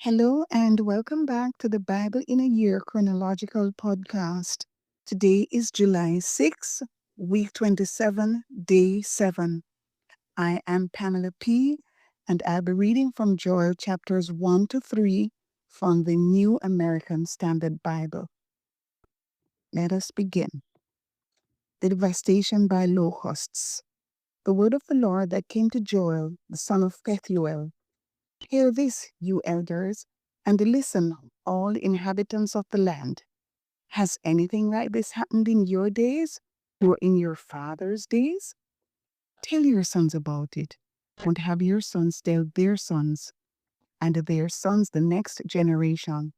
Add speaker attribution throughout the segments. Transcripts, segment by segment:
Speaker 1: Hello and welcome back to the Bible in a Year Chronological podcast. Today is July 6, week 27, day 7. I am Pamela P, and I'll be reading from Joel chapters 1 to 3 from the New American Standard Bible. Let us begin. The devastation by locusts. The word of the Lord that came to Joel, the son of Pethuel. Hear this, you elders, and listen, all inhabitants of the land. Has anything like this happened in your days or in your father's days? Tell your sons about it, and have your sons tell their sons, and their sons the next generation.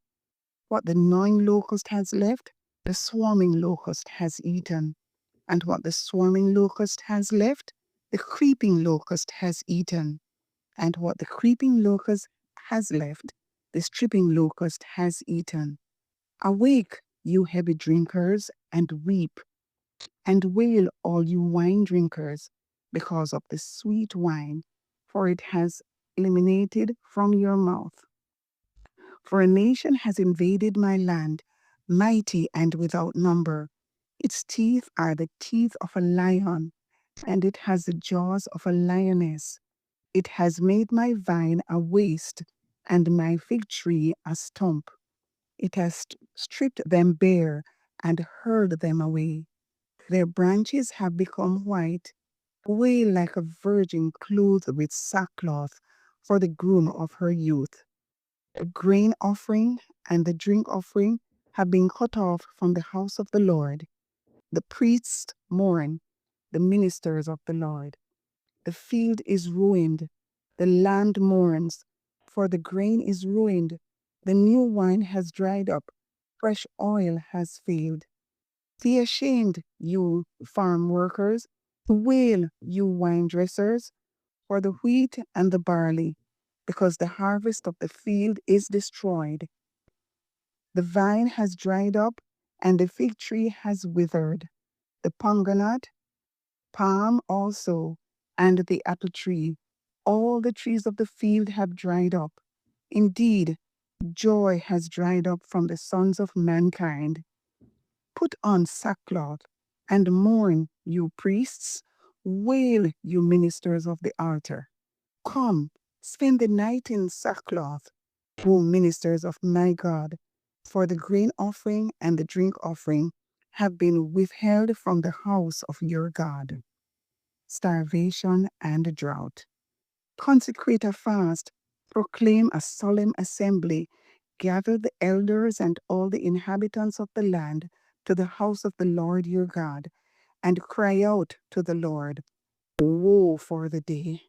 Speaker 1: What the gnawing locust has left, the swarming locust has eaten, and what the swarming locust has left, the creeping locust has eaten, and what the creeping locust has left, the stripping locust has eaten. Awake, you heavy drinkers, and weep, and wail, all you wine drinkers, because of the sweet wine, for it has eliminated from your mouth. For a nation has invaded my land, mighty and without number. Its teeth are the teeth of a lion, and it has the jaws of a lioness. It has made my vine a waste, and my fig tree a stump. It has stripped them bare and hurled them away. Their branches have become white, wail like a virgin clothed with sackcloth for the groom of her youth. The grain offering and the drink offering have been cut off from the house of the Lord. The priests mourn, the ministers of the Lord. The field is ruined, the land mourns, for the grain is ruined. The new wine has dried up, fresh oil has failed. Be ashamed, you farm workers, wail, you wine dressers, for the wheat and the barley, because the harvest of the field is destroyed. The vine has dried up, and the fig tree has withered. The pomegranate, palm also, and the apple tree, all the trees of the field have dried up. Indeed, joy has dried up from the sons of mankind. Put on sackcloth and mourn, you priests. Wail, you ministers of the altar. Come, spend the night in sackcloth, O ministers of my God, for the grain offering and the drink offering have been withheld from the house of your God. Starvation and drought. Consecrate a fast, proclaim a solemn assembly, gather the elders and all the inhabitants of the land to the house of the Lord your God, and cry out to the Lord, woe for the day!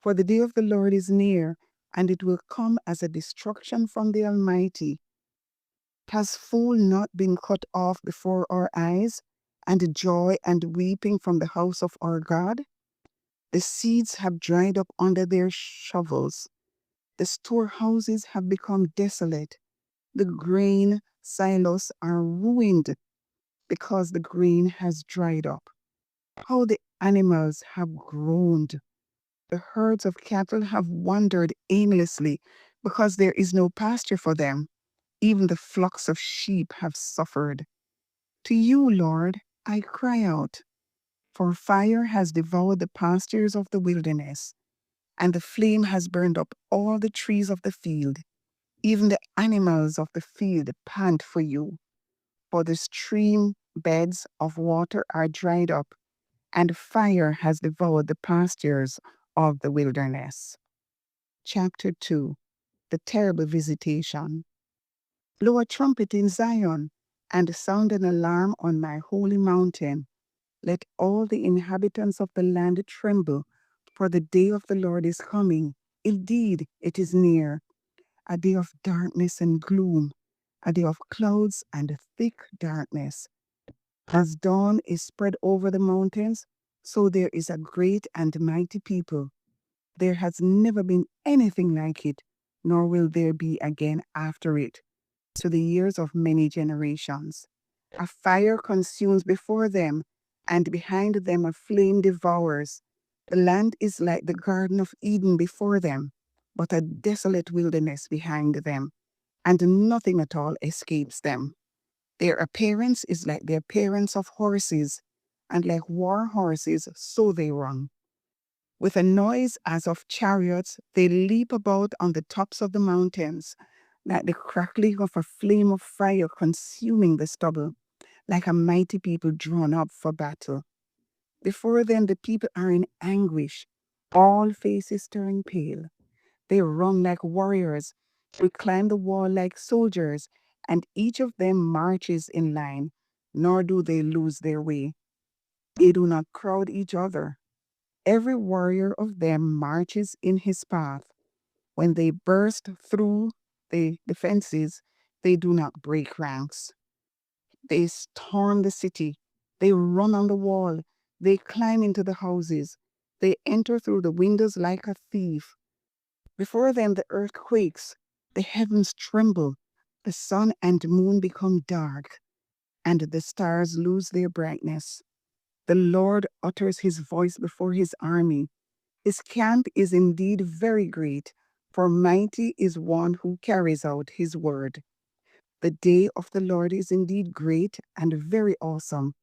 Speaker 1: For the day of the Lord is near, and it will come as a destruction from the Almighty. Has food not been cut off before our eyes, and joy and weeping from the house of our God? The seeds have dried up under their shovels. The storehouses have become desolate. The grain silos are ruined because the grain has dried up. How the animals have groaned. The herds of cattle have wandered aimlessly because there is no pasture for them. Even the flocks of sheep have suffered. To you, Lord, I cry out, for fire has devoured the pastures of the wilderness, and the flame has burned up all the trees of the field. Even the animals of the field pant for you, for the stream beds of water are dried up, and fire has devoured the pastures of the wilderness. Chapter 2. The Terrible Visitation. Blow a trumpet in Zion, and sound an alarm on my holy mountain. Let all the inhabitants of the land tremble, for the day of the Lord is coming. Indeed, it is near, a day of darkness and gloom, a day of clouds and thick darkness. As dawn is spread over the mountains, so there is a great and mighty people. There has never been anything like it, nor will there be again after it, to the years of many generations. A fire consumes before them, and behind them a flame devours. The land is like the Garden of Eden before them. but a desolate wilderness behind them, and nothing at all escapes them. Their appearance is like the appearance of horses, and like war horses, so they run. With a noise as of chariots, they leap about on the tops of the mountains, like the crackling of a flame of fire consuming the stubble, like a mighty people drawn up for battle. Before them, the people are in anguish, all faces turn pale. They run like warriors, we climb the wall like soldiers, and each of them marches in line, nor do they lose their way. They do not crowd each other. Every warrior of them marches in his path. When they burst through the defenses, they do not break ranks. They storm the city. They run on the wall. They climb into the houses. They enter through the windows like a thief. Before them, the earth quakes. The heavens tremble. The sun and moon become dark, and the stars lose their brightness. The Lord utters his voice before his army. His camp is indeed very great, for mighty is one who carries out his word. The day of the Lord is indeed great and very awesome,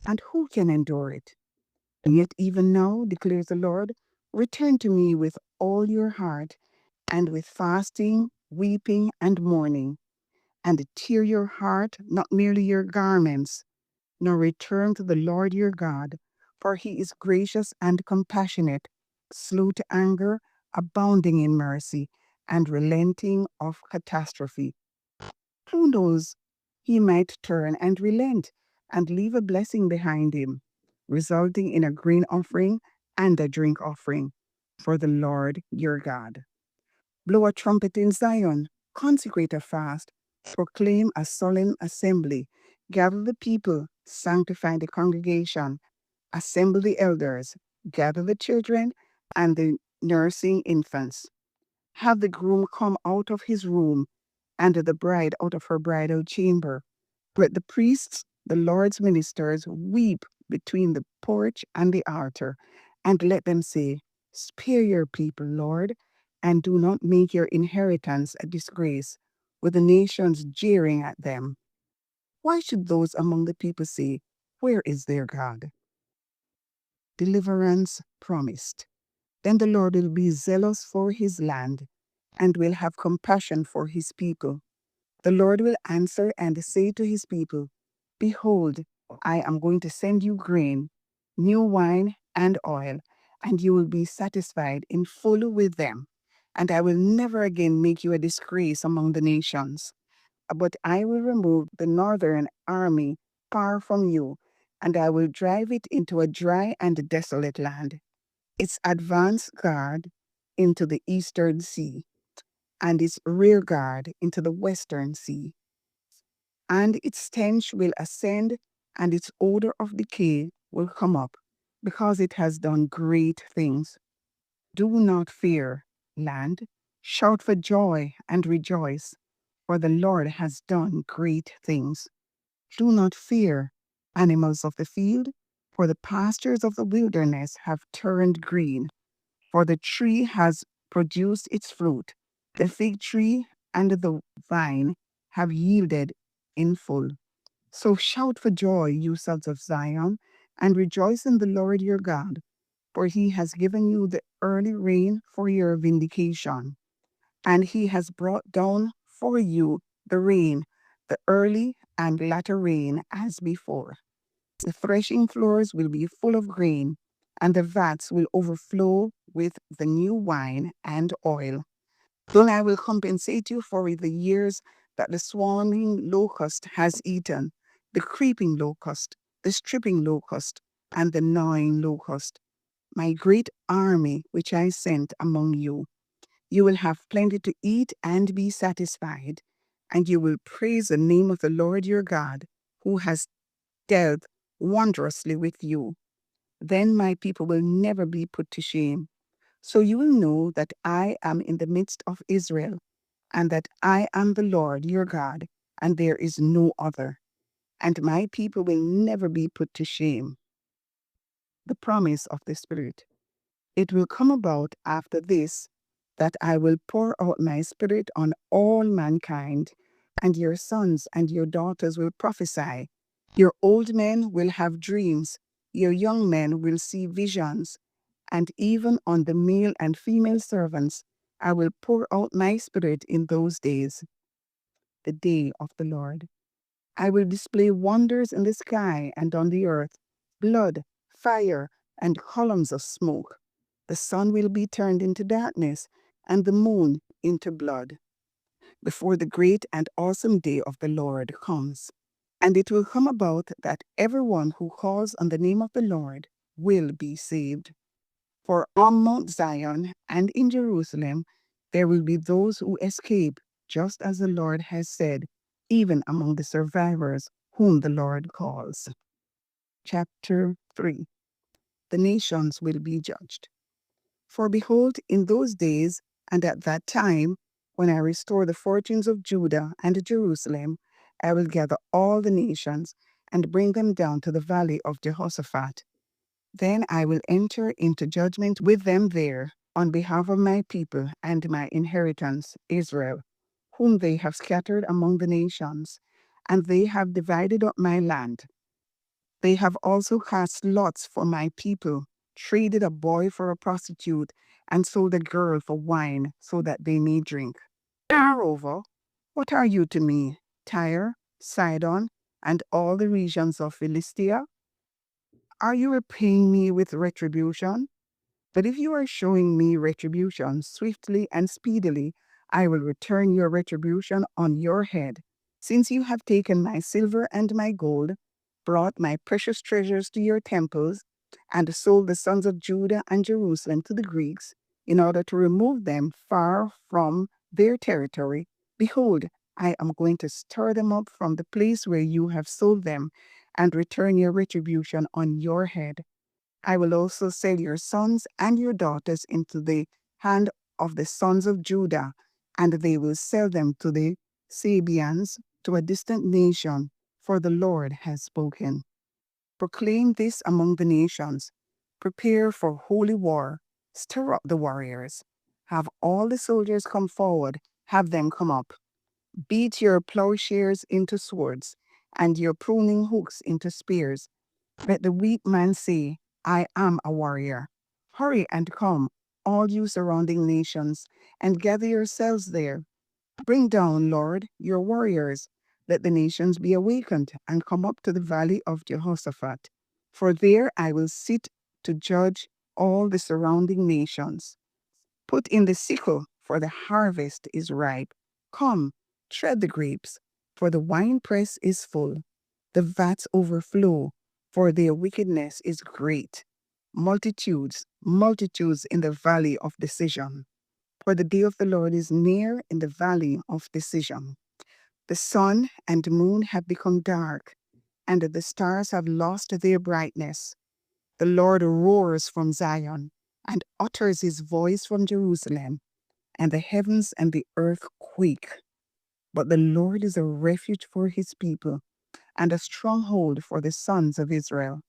Speaker 1: and who can endure it? Yet even now, declares the Lord, return to me with all your heart, and with fasting, weeping, and mourning, and tear your heart, not merely your garments, nor return to the Lord your God, for he is gracious and compassionate, slow to anger, abounding in mercy, and relenting of catastrophe. Who knows? He might turn and relent and leave a blessing behind him, resulting in a grain offering and a drink offering for the Lord your God. Blow a trumpet in Zion, consecrate a fast, proclaim a solemn assembly, gather the people, sanctify the congregation, assemble the elders, gather the children and the nursing infants. Have the groom come out of his room, and the bride out of her bridal chamber. Let the priests, the Lord's ministers, weep between the porch and the altar, and let them say, spare your people, Lord, and do not make your inheritance a disgrace, with the nations jeering at them. Why should those among the people say, where is their God? Deliverance promised. Then the Lord will be zealous for his land, and will have compassion for his people. The Lord will answer and say to his people, behold, I am going to send you grain, new wine, and oil, and you will be satisfied in full with them. And I will never again make you a disgrace among the nations. But I will remove the northern army far from you, and I will drive it into a dry and desolate land, its advance guard into the eastern sea, and its rear guard into the western sea. And its stench will ascend, and its odor of decay will come up, because it has done great things. Do not fear, land. Shout for joy and rejoice, for the Lord has done great things. Do not fear, animals of the field, for the pastures of the wilderness have turned green, for the tree has produced its fruit. The fig tree and the vine have yielded in full. So shout for joy, you sons of Zion, and rejoice in the Lord your God, for he has given you the early rain for your vindication, and he has brought down for you the rain, the early and latter rain as before. The threshing floors will be full of grain, and the vats will overflow with the new wine and oil. Then I will compensate you for the years that the swarming locust has eaten, the creeping locust, the stripping locust, and the gnawing locust, my great army which I sent among you. You will have plenty to eat and be satisfied, and you will praise the name of the Lord your God, who has dealt wondrously with you. Then my people will never be put to shame. So you will know that I am in the midst of Israel, and that I am the Lord your God, and there is no other. And my people will never be put to shame. The promise of the Spirit. It will come about after this that I will pour out my spirit on all mankind, and your sons and your daughters will prophesy. Your old men will have dreams, your young men will see visions, and even on the male and female servants I will pour out my spirit in those days, the day of the Lord. I will display wonders in the sky and on the earth, blood, fire, and columns of smoke. The sun will be turned into darkness, and the moon into blood, before the great and awesome day of the Lord comes. And it will come about that everyone who calls on the name of the Lord will be saved. For on Mount Zion and in Jerusalem there will be those who escape, just as the Lord has said, even among the survivors whom the Lord calls. Chapter 3. The nations will be judged. For behold, in those days and at that time, when I restore the fortunes of Judah and Jerusalem, I will gather all the nations and bring them down to the valley of Jehoshaphat. Then I will enter into judgment with them there on behalf of my people and my inheritance, Israel, whom they have scattered among the nations, and they have divided up my land. They have also cast lots for my people, traded a boy for a prostitute, and sold a girl for wine so that they may drink. Moreover, what are you to me, Tyre, Sidon, and all the regions of Philistia? Are you repaying me with retribution? But if you are showing me retribution swiftly and speedily, I will return your retribution on your head. Since you have taken my silver and my gold, brought my precious treasures to your temples, and sold the sons of Judah and Jerusalem to the Greeks, in order to remove them far from their territory, behold, I am going to stir them up from the place where you have sold them, and return your retribution on your head. I will also sell your sons and your daughters into the hand of the sons of Judah, and they will sell them to the Sabeans, to a distant nation, for the Lord has spoken. Proclaim this among the nations. Prepare for holy war. Stir up the warriors. Have all the soldiers come forward. Have them come up. Beat your plowshares into swords, and your pruning hooks into spears. Let the weak man say, I am a warrior. Hurry and come, all you surrounding nations, and gather yourselves there. Bring down, Lord, your warriors. Let the nations be awakened and come up to the valley of Jehoshaphat. For there I will sit to judge all the surrounding nations. Put in the sickle, for the harvest is ripe. Come, tread the grapes, for the winepress is full. The vats overflow, for their wickedness is great. Multitudes, multitudes in the valley of decision. For the day of the Lord is near in the valley of decision. The sun and moon have become dark, and the stars have lost their brightness. The Lord roars from Zion and utters his voice from Jerusalem, and the heavens and the earth quake. But the Lord is a refuge for his people and a stronghold for the sons of Israel.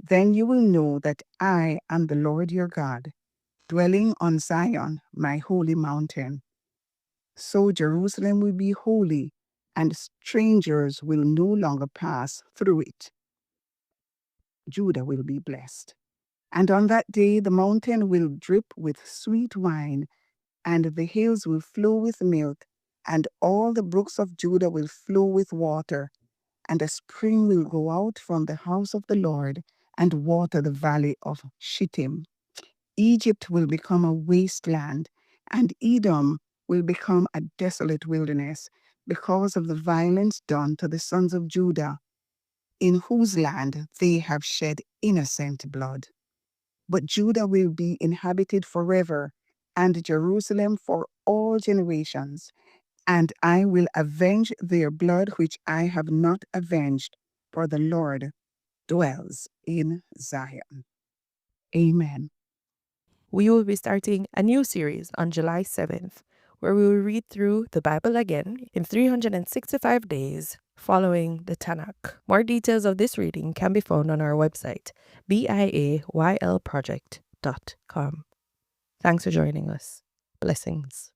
Speaker 1: Then you will know that I am the Lord your God, dwelling on Zion, my holy mountain. So Jerusalem will be holy, and strangers will no longer pass through it. Judah will be blessed. And on that day the mountain will drip with sweet wine, and the hills will flow with milk, and all the brooks of Judah will flow with water, and a spring will go out from the house of the Lord and water the valley of Shittim. Egypt will become a wasteland, and Edom will become a desolate wilderness because of the violence done to the sons of Judah, in whose land they have shed innocent blood. But Judah will be inhabited forever, and Jerusalem for all generations. And I will avenge their blood which I have not avenged, for the Lord dwells in Zion. Amen.
Speaker 2: We will be starting a new series on July 7th, where we will read through the Bible again in 365 days following the Tanakh. More details of this reading can be found on our website, BIAYLproject.com. Thanks for joining us. Blessings.